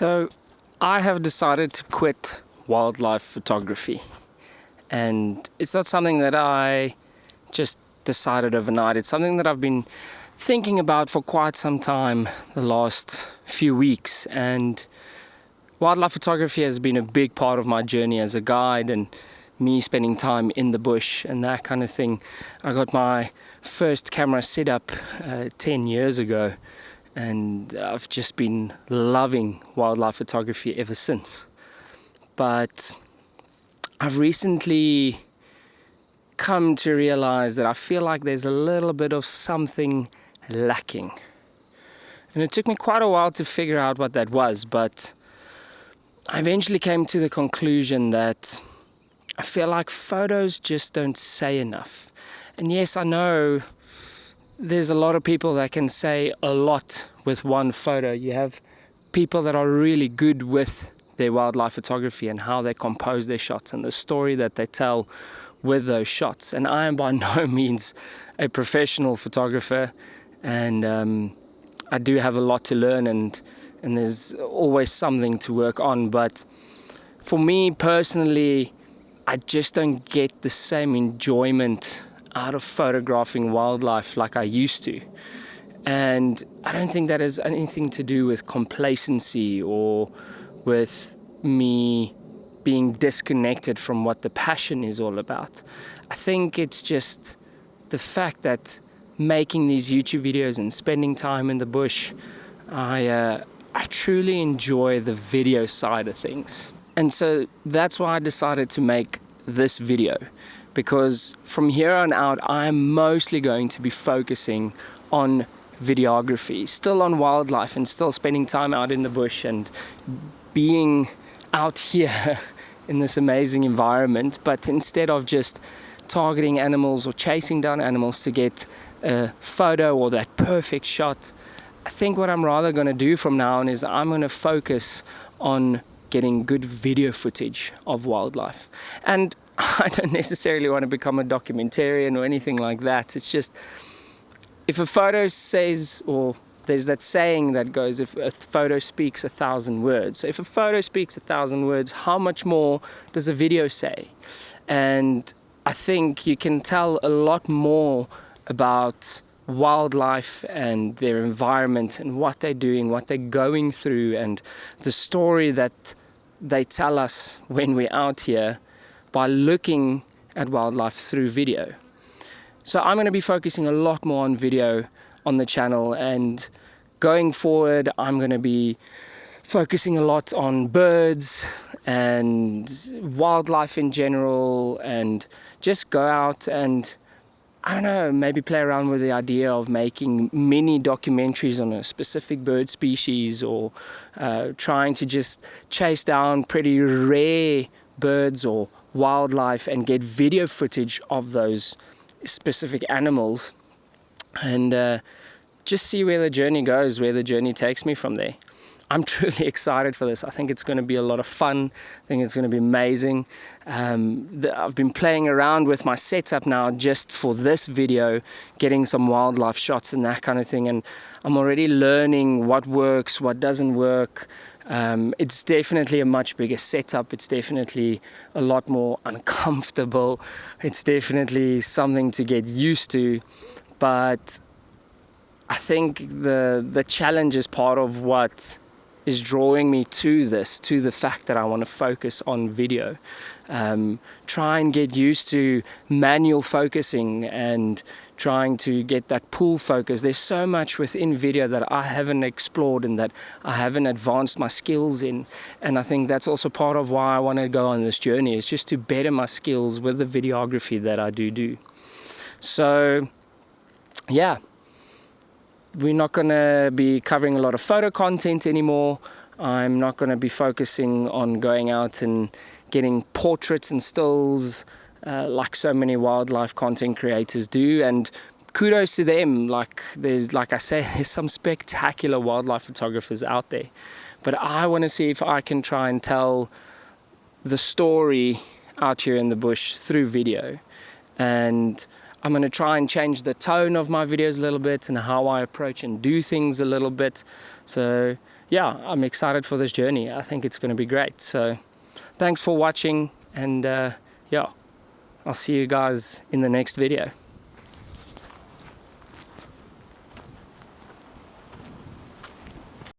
So I have decided to quit wildlife photography, and it's not something that I just decided overnight. It's something that I've been thinking about for quite some time, the last few weeks, and wildlife photography has been a big part of my journey as a guide and me spending time in the bush and that kind of thing. I got my first camera set up 10 years ago, and I've just been loving wildlife photography ever since. But I've recently come to realize that I feel like there's a little bit of something lacking. And it took me quite a while to figure out what that was, but I eventually came to the conclusion that I feel like photos just don't say enough. And yes, I know there's a lot of people that can say a lot with one photo. You have people that are really good with their wildlife photography and how they compose their shots and the story that they tell with those shots. And I am by no means a professional photographer, and I do have a lot to learn, and there's always something to work on. But for me personally, I just don't get the same enjoyment out of photographing wildlife like I used to. And I don't think that has anything to do with complacency or with me being disconnected from what the passion is all about. I think it's just the fact that making these YouTube videos and spending time in the bush, I truly enjoy the video side of things. And so that's why I decided to make this video, because from here on out, I'm mostly going to be focusing on videography, still on wildlife and still spending time out in the bush and being out here in this amazing environment. But instead of just targeting animals or chasing down animals to get a photo or that perfect shot, I think what I'm rather going to do from now on is I'm going to focus on getting good video footage of wildlife. And I don't necessarily want to become a documentarian or anything like that. It's just, if a photo says, or there's that saying that goes, if a photo speaks 1,000 words. So if a photo speaks 1,000 words, how much more does a video say? And I think you can tell a lot more about wildlife and their environment and what they're doing, what they're going through, and the story that they tell us when we're out here by looking at wildlife through video. So I'm going to be focusing a lot more on video on the channel, and going forward I'm going to be focusing a lot on birds and wildlife in general, and just go out and, I don't know, maybe play around with the idea of making mini documentaries on a specific bird species, or trying to just chase down pretty rare birds or wildlife and get video footage of those specific animals, and just see where the journey goes, where the journey takes me from there. I'm truly excited for this. I think it's going to be a lot of fun. I think it's going to be amazing. I've been playing around with my setup now just for this video, getting some wildlife shots and that kind of thing, and I'm already learning what works, what doesn't work. It's definitely a much bigger setup. It's definitely a lot more uncomfortable. It's definitely something to get used to, but I think the challenge is part of what is drawing me to this, to the fact that I want to focus on video. Try and get used to manual focusing and trying to get that pull focus. There's so much within video that I haven't explored and that I haven't advanced my skills in. And I think that's also part of why I want to go on this journey, is just to better my skills with the videography that I do. So, yeah. We're not going to be covering a lot of photo content anymore. I'm not going to be focusing on going out and getting portraits and stills like so many wildlife content creators do. And kudos to them. Like I say, there's some spectacular wildlife photographers out there. But I want to see if I can try and tell the story out here in the bush through video. And I'm going to try and change the tone of my videos a little bit and how I approach and do things a little bit. So yeah, I'm excited for this journey. I think it's going to be great. So thanks for watching, and yeah, I'll see you guys in the next video.